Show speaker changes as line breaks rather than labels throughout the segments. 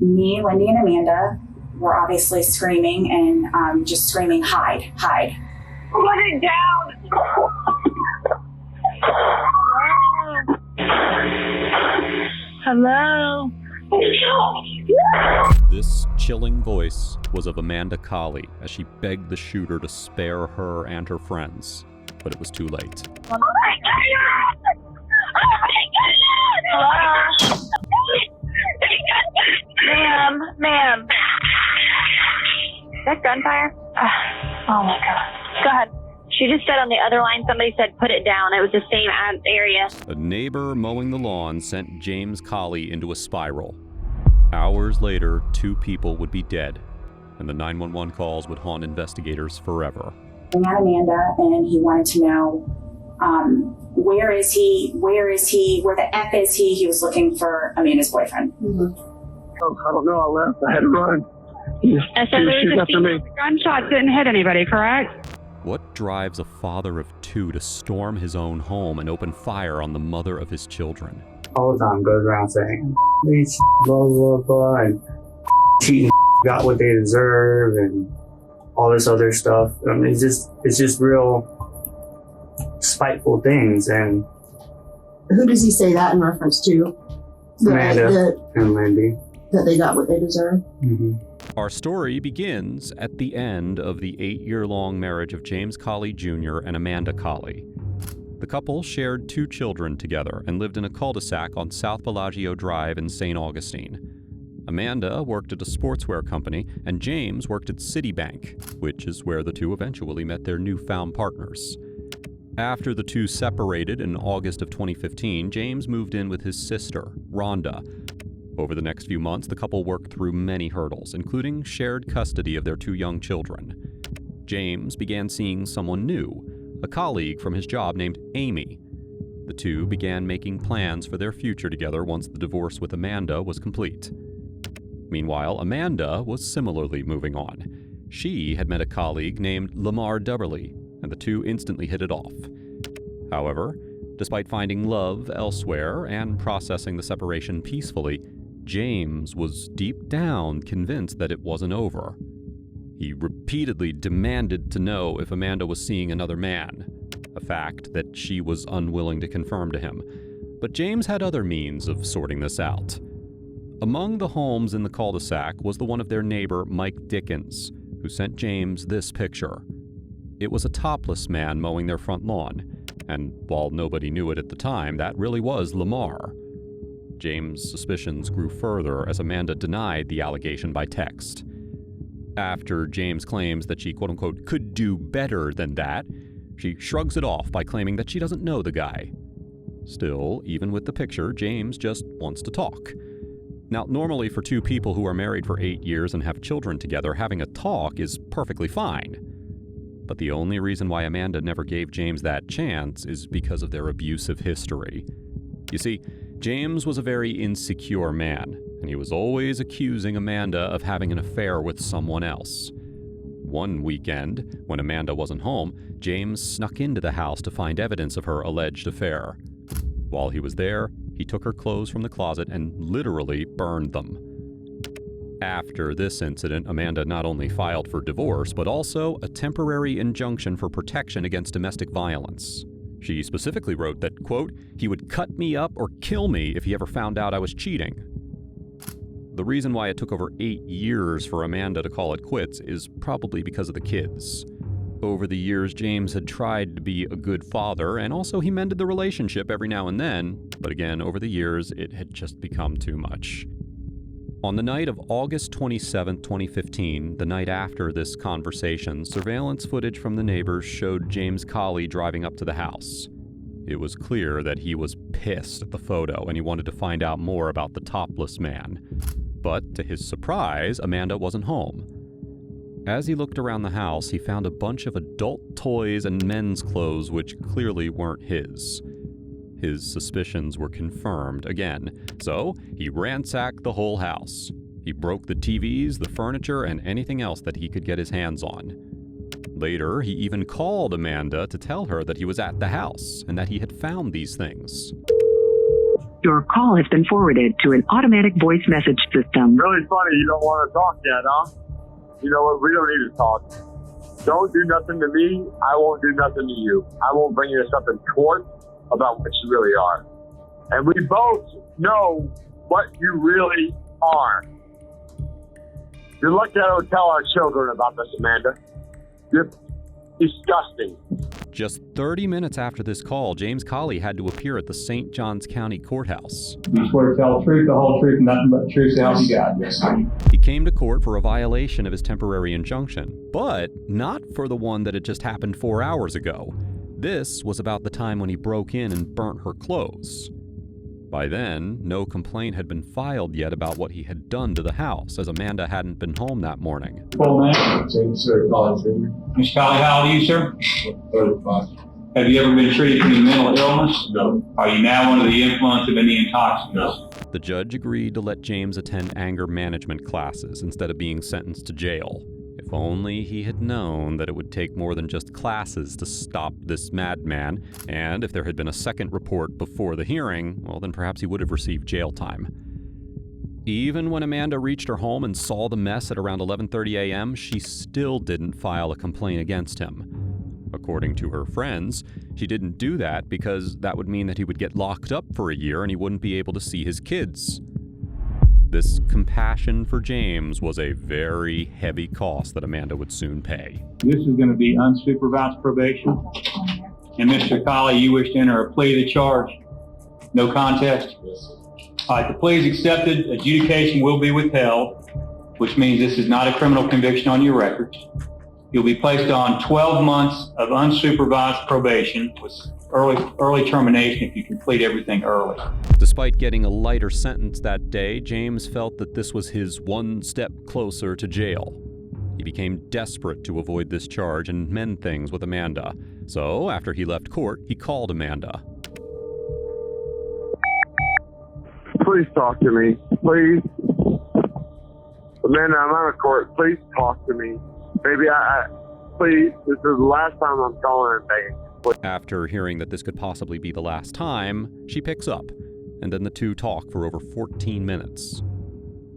Me, Lindy, and Amanda were obviously screaming and just screaming, hide, hide.
Put it down! Hello?
This chilling voice was of Amanda Colley as she begged the shooter to spare her and her friends, but it was too late.
Oh my God! Oh my God! Hello? Ma'am. Is that gunfire? Oh my God. Go ahead. She just said on the other line, somebody said, put it down. It was the same area.
A neighbor mowing the lawn sent James Colley into a spiral. Hours later, 2 people would be dead, and the 911 calls would haunt investigators forever.
I had Amanda, and he wanted to know, where is he, where the F is he? He was looking for Amanda's boyfriend.
Mm-hmm. I don't know, I left, I had to run. He was shooting after me.
Gunshots didn't hit anybody, correct?
What drives a father of 2 to storm his own home and open fire on the mother of his children?
All the time goes around saying, these blah, blah, blah, and cheating got what they deserve, and all this other stuff. I mean, it's just real spiteful things. And
who does he say that in reference to?
Amanda and Lindy.
That they got what they deserve?
Mm-hmm.
Our story begins at the end of the 8-year-long marriage of James Colley Jr. and Amanda Colley. The couple shared 2 children together and lived in a cul-de-sac on South Bellagio Drive in St. Augustine. Amanda worked at a sportswear company, and James worked at Citibank, which is where the 2 eventually met their newfound partners. After the 2 separated in August of 2015, James moved in with his sister, Rhonda. Over the next few months, the couple worked through many hurdles, including shared custody of their 2 young children. James began seeing someone new, a colleague from his job named Amy. The 2 began making plans for their future together once the divorce with Amanda was complete. Meanwhile, Amanda was similarly moving on. She had met a colleague named Lamar Douberly, and the 2 instantly hit it off. However, despite finding love elsewhere and processing the separation peacefully, James was deep down convinced that it wasn't over. He repeatedly demanded to know if Amanda was seeing another man, a fact that she was unwilling to confirm to him. But James had other means of sorting this out. Among the homes in the cul-de-sac was the one of their neighbor, Mike Dickens, who sent James this picture. It was a topless man mowing their front lawn, and while nobody knew it at the time, that really was Lamar. James' suspicions grew further as Amanda denied the allegation by text. After James claims that she, quote-unquote, could do better than that, she shrugs it off by claiming that she doesn't know the guy. Still, even with the picture, James just wants to talk. Now, normally for 2 people who are married for 8 years and have children together, having a talk is perfectly fine. But the only reason why Amanda never gave James that chance is because of their abusive history. You see, James was a very insecure man, and he was always accusing Amanda of having an affair with someone else. One weekend, when Amanda wasn't home, James snuck into the house to find evidence of her alleged affair. While he was there, he took her clothes from the closet and literally burned them. After this incident, Amanda not only filed for divorce, but also a temporary injunction for protection against domestic violence. She specifically wrote that, quote, he would cut me up or kill me if he ever found out I was cheating. The reason why it took over 8 years for Amanda to call it quits is probably because of the kids. Over the years, James had tried to be a good father, and also he mended the relationship every now and then, but again, over the years, it had just become too much. On the night of August 27, 2015, the night after this conversation, surveillance footage from the neighbors showed James Colley driving up to the house. It was clear that he was pissed at the photo and he wanted to find out more about the topless man. But to his surprise, Amanda wasn't home. As he looked around the house, he found a bunch of adult toys and men's clothes which clearly weren't his. His suspicions were confirmed again, so he ransacked the whole house. He broke the TVs, the furniture, and anything else that he could get his hands on. Later, he even called Amanda to tell her that he was at the house and that he had found these things.
Your call has been forwarded to an automatic voice message system.
Really funny you don't want to talk yet, huh? You know what? We don't need to talk. Don't do nothing to me. I won't do nothing to you. I won't bring you up in court about what you really are. And we both know what you really are. You're lucky I don't tell our children about this, Amanda. You're disgusting.
Just 30 minutes after this call, James Colley had to appear at the St. Johns County Courthouse.
You swear to tell the truth, the whole truth, and nothing but the truth, so help you God. Yes, sir.
He came to court for a violation of his temporary injunction, but not for the one that had just happened 4 hours ago. This was about the time when he broke in and burnt her clothes. By then, no complaint had been filed yet about what he had done to the house, as Amanda hadn't been home that morning.
Full name? Terry Colley Jr. Mr. Colley, how old are you, sir? 35. Have you ever been treated for any mental illness? No. Are you now under the influence of any intoxicants? No.
The judge agreed to let James attend anger management classes instead of being sentenced to jail. If only he had known that it would take more than just classes to stop this madman, and if there had been a second report before the hearing, well, then perhaps he would have received jail time. Even when Amanda reached her home and saw the mess at around 11:30 a.m., she still didn't file a complaint against him. According to her friends, she didn't do that because that would mean that he would get locked up for a year and he wouldn't be able to see his kids. This compassion for James was a very heavy cost that Amanda would soon pay.
This is going to be unsupervised probation. And Mr. Colley, you wish to enter a plea to the charge? No contest? All right, the plea is accepted. Adjudication will be withheld, which means this is not a criminal conviction on your record. You'll be placed on 12 months of unsupervised probation with early termination if you complete everything early.
Despite getting a lighter sentence that day, James felt that this was his one step closer to jail. He became desperate to avoid this charge and mend things with Amanda. So, after he left court, he called Amanda.
Please talk to me. Please. Amanda, I'm out of court. Please talk to me. Baby, please. This is the last time I'm calling and begging.
After hearing that this could possibly be the last time, she picks up, and then the two talk for over 14 minutes.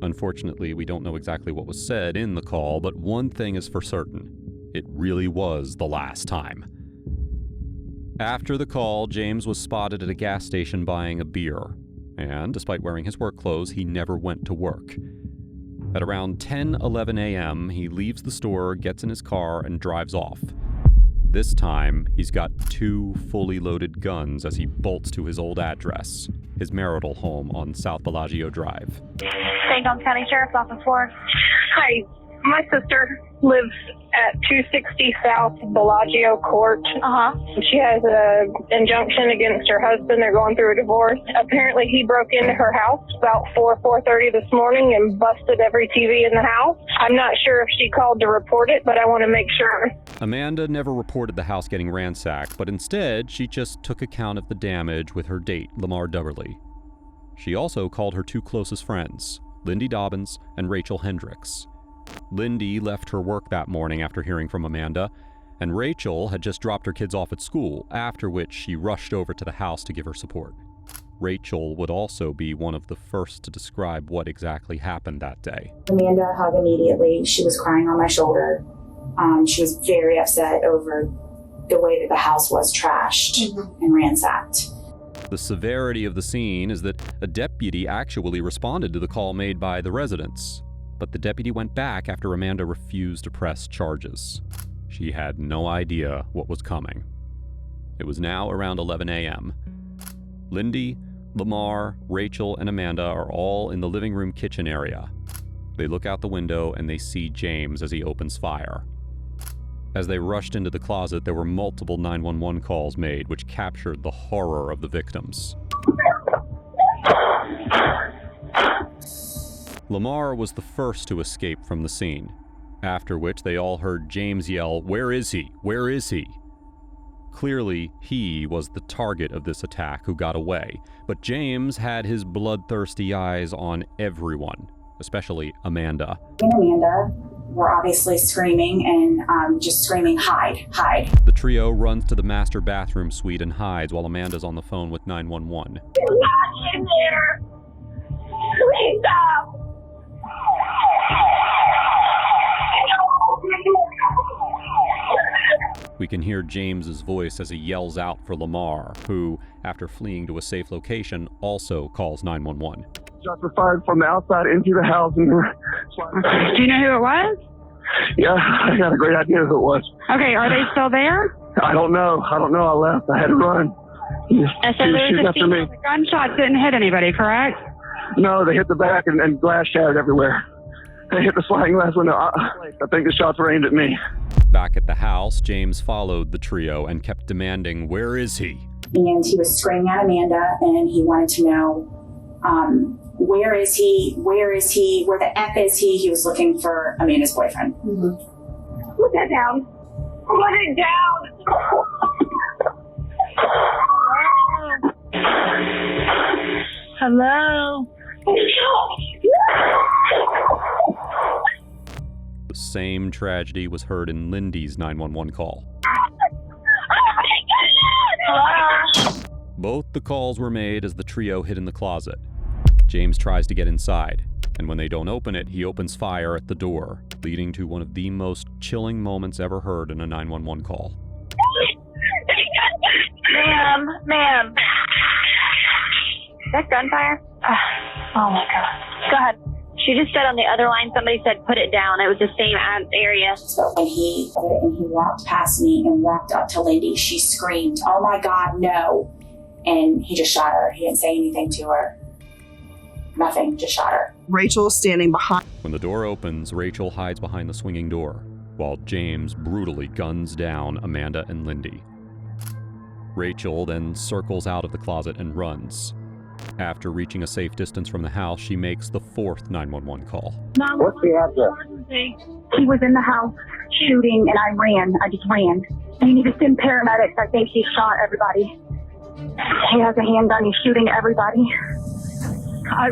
Unfortunately, we don't know exactly what was said in the call, but one thing is for certain. It really was the last time. After the call, James was spotted at a gas station buying a beer, and despite wearing his work clothes, he never went to work. At around 10:11 a.m., he leaves the store, gets in his car, and drives off. This time, he's got 2 fully loaded guns as he bolts to his old address, his marital home on South Bellagio Drive.
St. Johns County Sheriff's Office 4.
Hi, my sister lives at 260 South Bellagio Court. She has an injunction against her husband. They're going through a divorce. Apparently, he broke into her house about 4:30 this morning and busted every TV in the house. I'm not sure if she called to report it, but I want to make sure.
Amanda never reported the house getting ransacked, but instead, she just took account of the damage with her date, Lamar Douberly. She also called her 2 closest friends, Lindy Dobbins and Rachel Hendricks. Lindy left her work that morning after hearing from Amanda, and Rachel had just dropped her kids off at school, after which she rushed over to the house to give her support. Rachel would also be one of the first to describe what exactly happened that day.
Amanda hugged immediately. She was crying on my shoulder. She was very upset over the way that the house was trashed and ransacked.
The severity of the scene is that a deputy actually responded to the call made by the residents. But the deputy went back after Amanda refused to press charges. She had no idea what was coming. It was now around 11 a.m. Lindy, Lamar, Rachel, and Amanda are all in the living room kitchen area. They look out the window and they see James as he opens fire. As they rushed into the closet, there were multiple 911 calls made, which captured the horror of the victims. Lamar was the first to escape from the scene, after which they all heard James yell, "Where is he? Where is he?" Clearly, he was the target of this attack who got away, but James had his bloodthirsty eyes on everyone, especially Amanda.
And Amanda were obviously screaming and just screaming, hide, hide.
The trio runs to the master bathroom suite and hides while Amanda's on the phone with 911.
You're not in there. Please stop.
We can hear James's voice as he yells out for Lamar, who, after fleeing to a safe location, also calls 911.
Shots were fired from the outside into the house. And
Do you know who it was?
yeah, I got a great idea who it was.
Okay, are they still there?
I don't know. I left. I had to run. He was shooting after me.
The gunshots didn't hit anybody, correct?
No, they hit the back and glass shattered everywhere. They hit the sliding glass window. I think the shots were aimed at me.
Back at the house, James followed the trio and kept demanding, "Where is he?"
And he was screaming at Amanda, and he wanted to know, where is he? Where is he? Where the F is he? He was looking for Amanda's boyfriend.
Mm-hmm. Put that down. Put it down. Hello.
The same tragedy was heard in Lindy's 911 call.
Hello.
Both the calls were made as the trio hid in the closet. James tries to get inside, and when they don't open it, he opens fire at the door, leading to one of the most chilling moments ever heard in a 911 call.
Ma'am. Is that gunfire? Oh my God. Go ahead. She just said on the other line, somebody said put it down. It was the same area.
So when he walked past me and walked up to Lindy, she screamed, "Oh my God, no." And he just shot her. He didn't say anything to her. Nothing, just shot her.
Rachel standing behind.
When the door opens, Rachel hides behind the swinging door, while James brutally guns down Amanda and Lindy. Rachel then circles out of the closet and runs. After reaching a safe distance from the house, she makes the fourth 911 call.
What's the address?
He was in the house shooting, and I ran. I just ran. He needed to send paramedics. I think he shot everybody. He has a handgun. He's shooting everybody.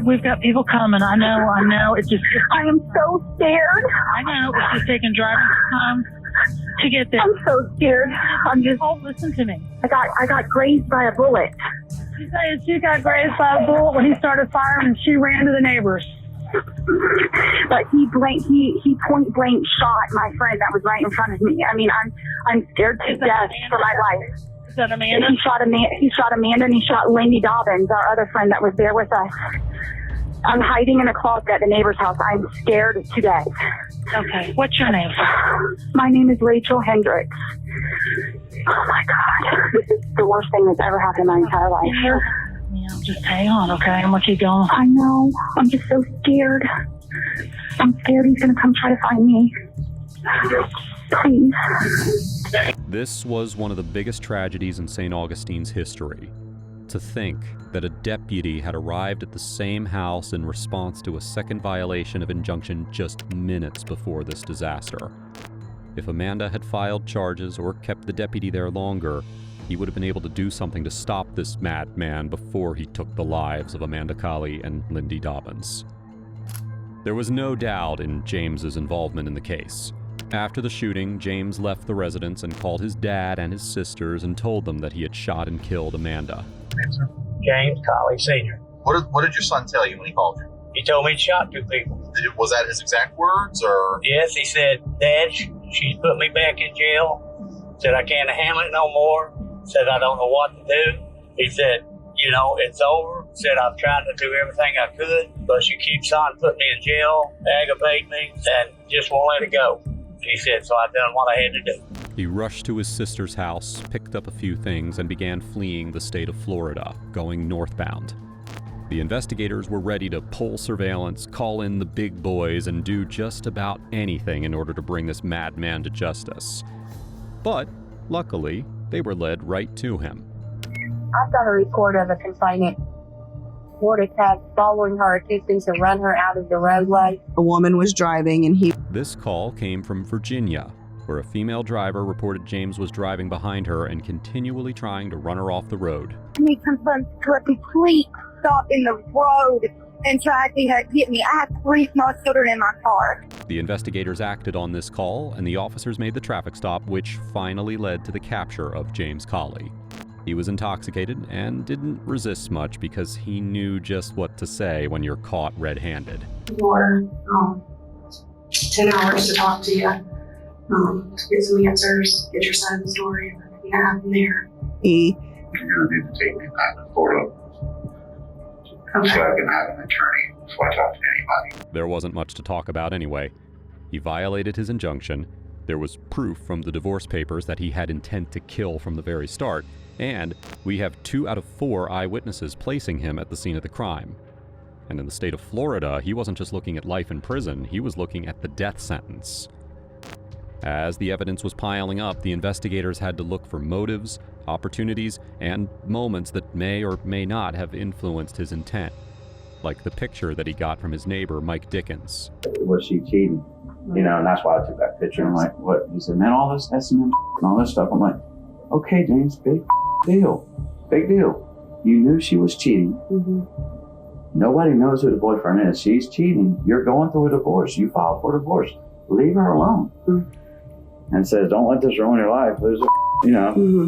We've got people coming. I know. It's just.
I am so scared.
I know. It's just taking driving time to get there.
I'm so scared. I'm just.
Oh, listen to me.
I got grazed by a bullet.
She got grazed by a bullet when he started firing, and she ran to the neighbors.
But he point blank shot my friend that was right in front of me. I mean, I'm scared to death for my life.
Is that Amanda?
He shot Amanda, and he shot Lindy Dobbins, our other friend that was there with us. I'm hiding in a closet at the neighbor's house. I'm scared to death.
Okay. What's your name?
My name is Rachel Hendricks. Oh my God. This is the worst thing that's ever happened in my entire life.
Yeah, just hang on, okay? I'm gonna keep going.
I know. I'm just so scared. I'm scared he's gonna come try to find me. Please.
This was one of the biggest tragedies in St. Augustine's history. To think that a deputy had arrived at the same house in response to a second violation of injunction just minutes before this disaster. If Amanda had filed charges or kept the deputy there longer, he would have been able to do something to stop this madman before he took the lives of Amanda Colley and Lindy Dobbins. There was no doubt in James's involvement in the case. After the shooting, James left the residence and called his dad and his sisters and told them that he had shot and killed Amanda.
James Colley Sr.
What did your son tell you when he called you?
He told me he shot 2 people.
Was that his exact words, or?
Yes, he said, "Dad, she put me back in jail. Said I can't handle it no more. Said I don't know what to do." He said, "It's over." Said I've tried to do everything I could, but she keeps on putting me in jail, aggravate me, and just won't let it go. He said, so I done what I had to do.
He rushed to his sister's house, picked up a few things, and began fleeing the state of Florida, going northbound. The investigators were ready to pull surveillance, call in the big boys, and do just about anything in order to bring this madman to justice. But, luckily, they were led right to him.
I've got a report of a complainant reported had following her, attempting to run her out of the roadway.
A woman was driving and he...
This call came from Virginia, where a female driver reported James was driving behind her and continually trying to run her off the road.
He comes to a complete stop in the road and tried to hit me. I had 3 small children in my car.
The investigators acted on this call, and the officers made the traffic stop, which finally led to the capture of James Colley. He was intoxicated and didn't resist much because he knew just what to say when you're caught red-handed.
For 10 hours to talk to you, to get some answers, get your side of the story, and everything that happened there.
You're
going to need to take me back to Florida so I can have an attorney before I talk to anybody.
There wasn't much to talk about anyway. He violated his injunction. There was proof from the divorce papers that he had intent to kill from the very start, and we have 2 out of 4 eyewitnesses placing him at the scene of the crime. And in the state of Florida, he wasn't just looking at life in prison, he was looking at the death sentence. As the evidence was piling up, the investigators had to look for motives, opportunities, and moments that may or may not have influenced his intent, like the picture that he got from his neighbor, Mike Dickens.
Was she cheating? You know, and that's why I took that picture. I'm like, what? He said, man, all this S&M and all this stuff. I'm like, okay, James, big deal. Big deal. You knew she was cheating. Nobody knows who the boyfriend is. She's cheating. You're going through a divorce. You filed for divorce. Leave her alone. And says, don't let this ruin your life. There's a,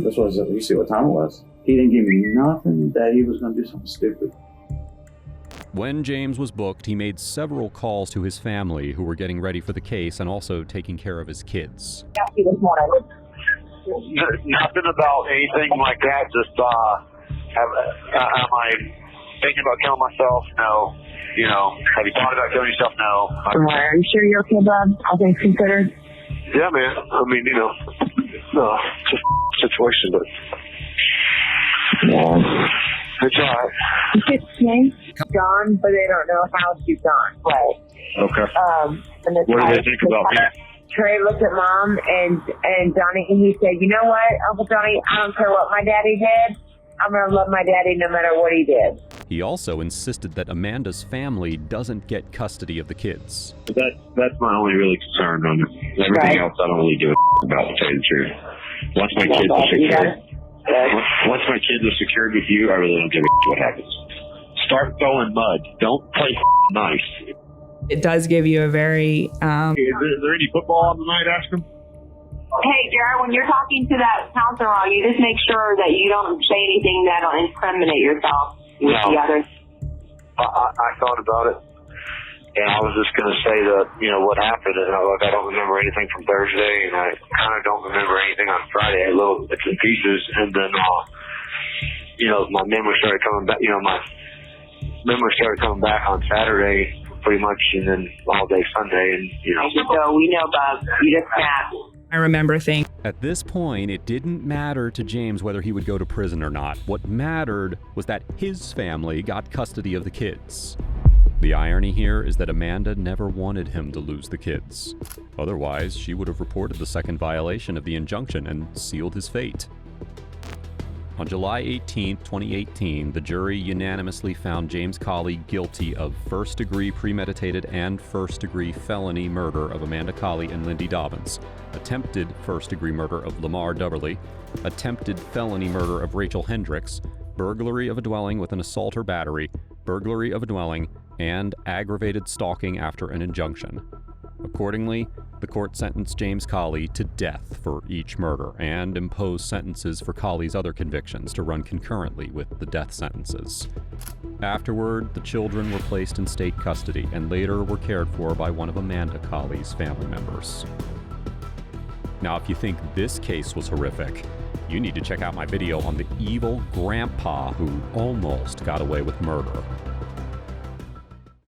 this was, you see what time it was. He didn't give me nothing that he was going to do something stupid.
When James was booked, he made several calls to his family who were getting ready for the case and also taking care of his kids.
Nothing about anything like that. Just, am I thinking about killing myself? No. You know, have you thought about killing yourself? No.
Are you sure you're okay, bud? All things considered?
Yeah, man. I mean, you know, just situation, but it's all right.
It's name gone, but they don't know how she's gone. Right.
Okay.
And the
What do they think about me?
Trey looked at Mom and Johnny, and he said, "You know what, Uncle Johnny? I don't care what my daddy did. I'm gonna love my daddy no matter what he did."
He also insisted that Amanda's family doesn't get custody of the kids.
That's my only really concern on it. Everything else I don't really give a about, to tell you the truth. Once my kids are secured with you, I really don't give a what happens. Start throwing mud. Don't play nice.
It does give you a very...
Is there any football on tonight, ask him?
Hey, Jared, when you're talking to that counselor, you just make sure that you don't say anything that'll incriminate yourself with the others.
I thought about it, and I was just going to say that, you know, what happened, and I don't remember anything from Thursday, and I kind of don't remember anything on Friday, little bits and pieces, and then, you know, my memory started coming back, on Saturday, pretty much, and then all day Sunday, and, you know.
So we know about you just snapped.
I remember things.
At this point, it didn't matter to James whether he would go to prison or not. What mattered was that his family got custody of the kids. The irony here is that Amanda never wanted him to lose the kids. Otherwise, she would have reported the second violation of the injunction and sealed his fate. On July 18, 2018, the jury unanimously found James Colley guilty of first-degree premeditated and first-degree felony murder of Amanda Colley and Lindy Dobbins, attempted first-degree murder of Lamar Douberly, attempted felony murder of Rachel Hendricks, burglary of a dwelling with an assault or battery, burglary of a dwelling, and aggravated stalking after an injunction. Accordingly, the court sentenced James Colley to death for each murder and imposed sentences for Colley's other convictions to run concurrently with the death sentences. Afterward, the children were placed in state custody and later were cared for by one of Amanda Colley's family members. Now, if you think this case was horrific, you need to check out my video on the evil grandpa who almost got away with murder.